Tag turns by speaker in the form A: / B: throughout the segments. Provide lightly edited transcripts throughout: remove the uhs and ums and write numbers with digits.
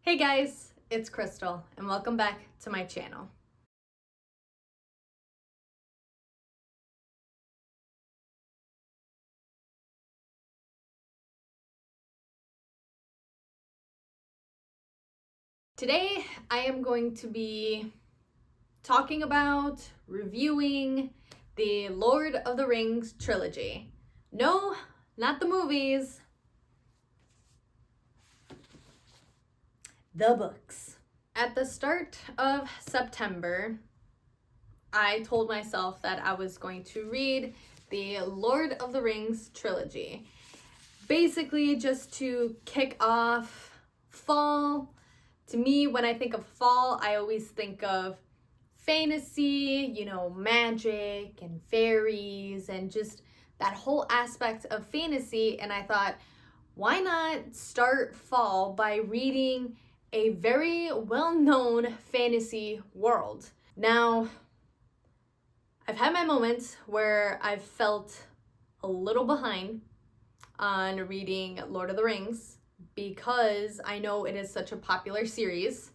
A: Hey guys, it's Crystal and welcome back to my channel. Today I am going to be talking about reviewing the Lord of the Rings trilogy. No, not the movies. The books. At the start of September, I told myself that I was going to read the Lord of the Rings trilogy. Basically, just to kick off fall. To me, when I think of fall, I always think of fantasy, magic and fairies and just that whole aspect of fantasy. And I thought, why not start fall by reading a very well-known fantasy world? Now, I've had my moments where I've felt a little behind on reading Lord of the Rings because I know it is such a popular series,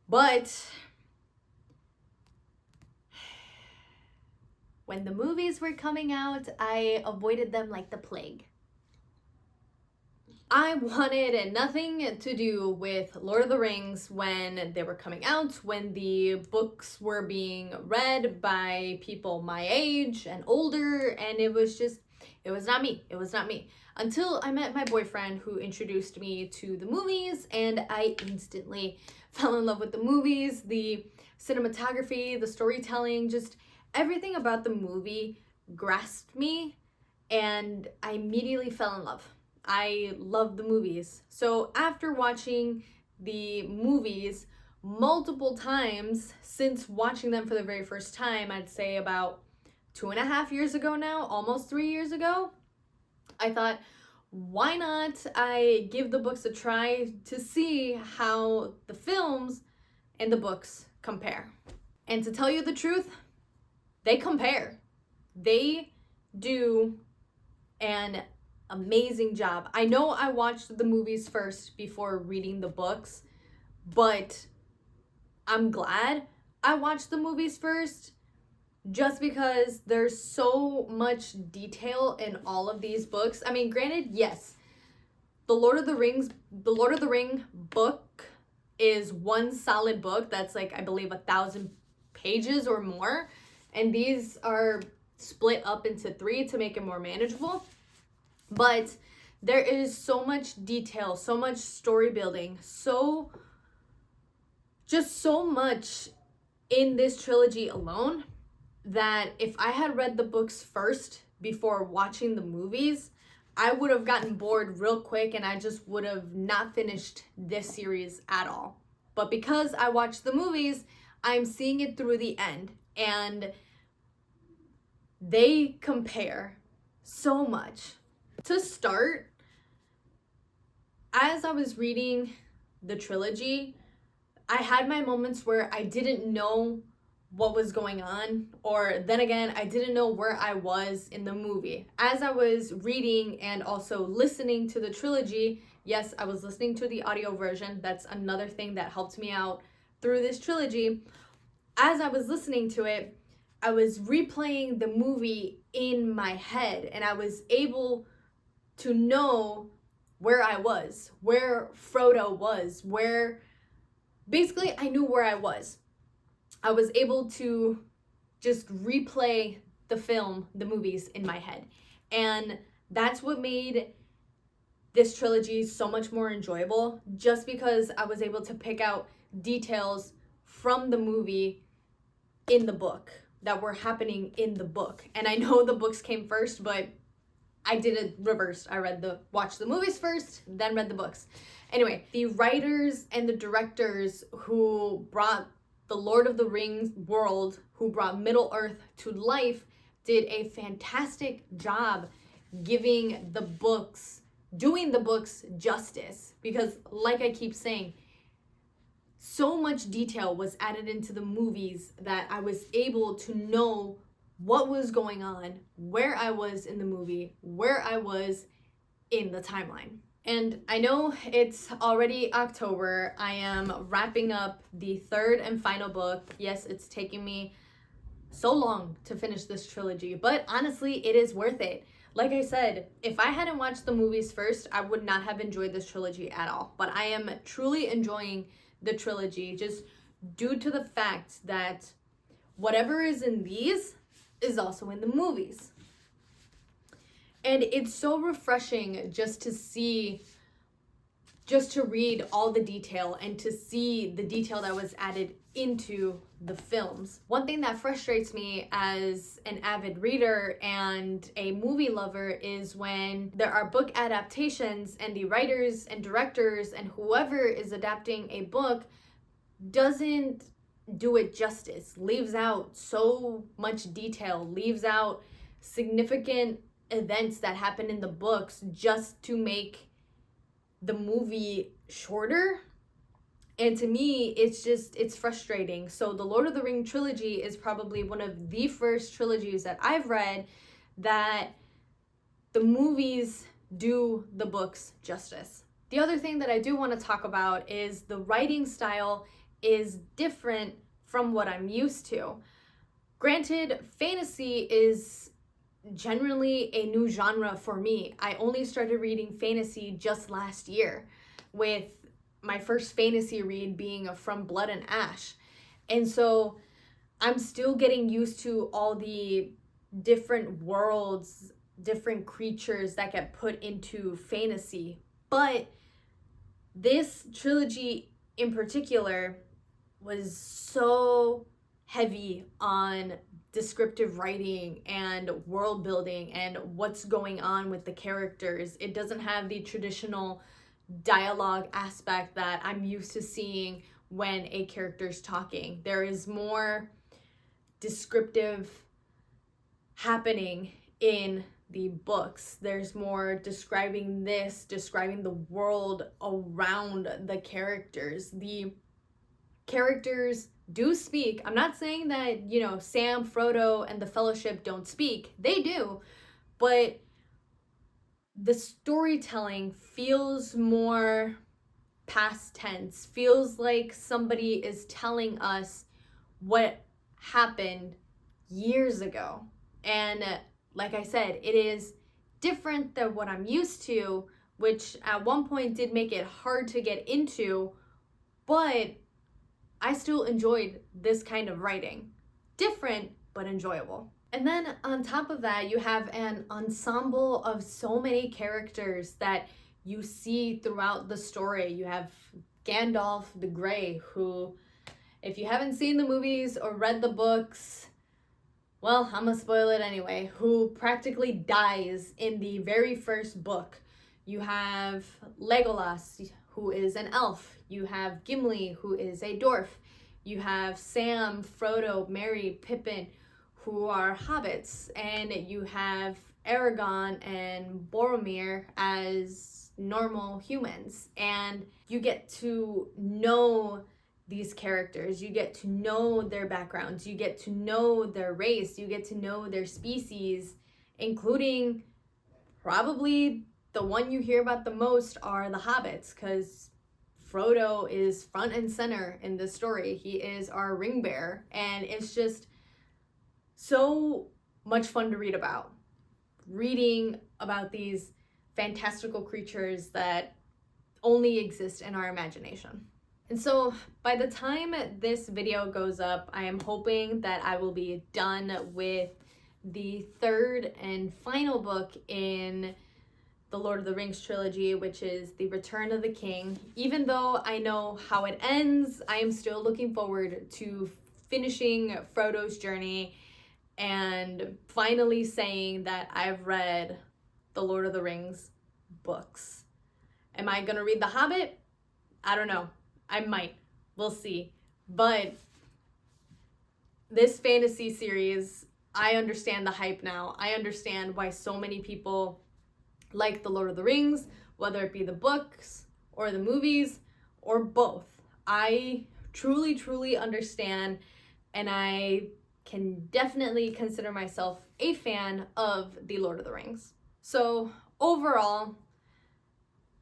A: but when the movies were coming out, I avoided them like the plague. I wanted nothing to do with Lord of the Rings when they were coming out, when the books were being read by people my age and older, and it was not me. It was not me. Until I met my boyfriend who introduced me to the movies, and I instantly fell in love with the movies, the cinematography, the storytelling, just everything about the movie grasped me, and I immediately fell in love. I love the movies. So after watching the movies multiple times since watching them for the very first time, I'd say about 2.5 years ago now, almost 3 years ago, I thought, why not I give the books a try to see how the films and the books compare. And to tell you the truth, they compare. They do an amazing job. I know I watched the movies first before reading the books, but I'm glad I watched the movies first just because there's so much detail in all of these books. I mean, granted, yes, the Lord of the Ring book is one solid book that's like, I believe, 1,000 pages or more, and these are split up into 3 to make it more manageable. But there is so much detail, so much story building, so much in this trilogy alone that if I had read the books first before watching the movies, I would have gotten bored real quick and I just would have not finished this series at all. But because I watched the movies, I'm seeing it through the end, and they compare so much. To start, as I was reading the trilogy, I had my moments where I didn't know what was going on, or then again, I didn't know where I was in the movie. As I was reading and also listening to the trilogy, yes, I was listening to the audio version. That's another thing that helped me out through this trilogy. As I was listening to it, I was replaying the movie in my head, and I was able to know where I was, where Frodo was, basically I knew where I was. I was able to just replay the movies in my head. And that's what made this trilogy so much more enjoyable, just because I was able to pick out details from the movie in the book that were happening in the book. And I know the books came first, but I did it reversed. I watched the movies first, then read the books. Anyway, the writers and the directors who brought the Lord of the Rings world, who brought Middle-earth to life, did a fantastic job doing the books justice. Because like I keep saying, so much detail was added into the movies that I was able to know what was going on, where I was in the movie, where I was in the timeline. And I know it's already October. I am wrapping up the third and final book. Yes, it's taking me so long to finish this trilogy, but honestly, it is worth it. Like I said, if I hadn't watched the movies first, I would not have enjoyed this trilogy at all. But I am truly enjoying the trilogy just due to the fact that whatever is in these is also in the movies. And it's so refreshing just to read all the detail and to see the detail that was added into the films. One thing that frustrates me as an avid reader and a movie lover is when there are book adaptations and the writers and directors and whoever is adapting a book doesn't do it justice, leaves out so much detail, leaves out significant events that happen in the books just to make the movie shorter. And to me, it's frustrating. So the Lord of the Ring trilogy is probably one of the first trilogies that I've read that the movies do the books justice. The other thing that I do want to talk about is the writing style is different from what I'm used to. Granted, fantasy is generally a new genre for me. I only started reading fantasy just last year, with my first fantasy read being From Blood and Ash. And so I'm still getting used to all the different worlds, different creatures that get put into fantasy. But this trilogy in particular was so heavy on descriptive writing and world building and what's going on with the characters. It doesn't have the traditional dialogue aspect that I'm used to seeing when a character's talking. There is more descriptive happening in the books. There's more describing the world around the characters. The characters do speak. I'm not saying that, Sam, Frodo, and the Fellowship don't speak. They do. But the storytelling feels more past tense, feels like somebody is telling us what happened years ago. And like I said, it is different than what I'm used to, which at one point did make it hard to get into, but I still enjoyed this kind of writing. Different, but enjoyable. And then on top of that, you have an ensemble of so many characters that you see throughout the story. You have Gandalf the Grey, who, if you haven't seen the movies or read the books, well, I'm gonna spoil it anyway, who practically dies in the very first book. You have Legolas, who is an elf. You have Gimli, who is a dwarf. You have Sam, Frodo, Merry, Pippin, who are hobbits. And you have Aragorn and Boromir as normal humans. And you get to know these characters. You get to know their backgrounds. You get to know their race. You get to know their species, including probably the one you hear about the most are the hobbits, because Frodo is front and center in this story. He is our ring bearer, and it's just so much fun to read about. Reading about these fantastical creatures that only exist in our imagination. And so by the time this video goes up, I am hoping that I will be done with the third and final book in the Lord of the Rings trilogy, which is The Return of the King. Even though I know how it ends, I am still looking forward to finishing Frodo's journey and finally saying that I've read the Lord of the Rings books. Am I gonna read The Hobbit? I don't know. I might. We'll see. But this fantasy series, I understand the hype now. I understand why so many people like the Lord of the Rings, whether it be the books or the movies or both. I truly understand, and I can definitely consider myself a fan of the Lord of the Rings. So overall,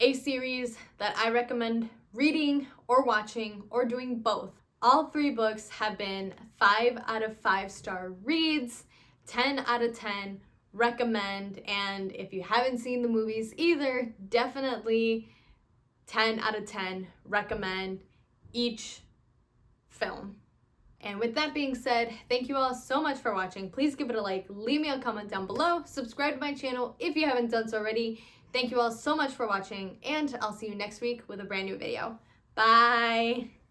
A: a series that I recommend reading or watching or doing both. All 3 books have been 5 out of 5-star reads, 10 out of 10 recommend, and if you haven't seen the movies either, definitely 10 out of 10 recommend each film. And with that being said, thank you all so much for watching. Please give it a like, leave me a comment down below, subscribe to my channel if you haven't done so already. Thank you all so much for watching, and I'll see you next week with a brand new video. Bye!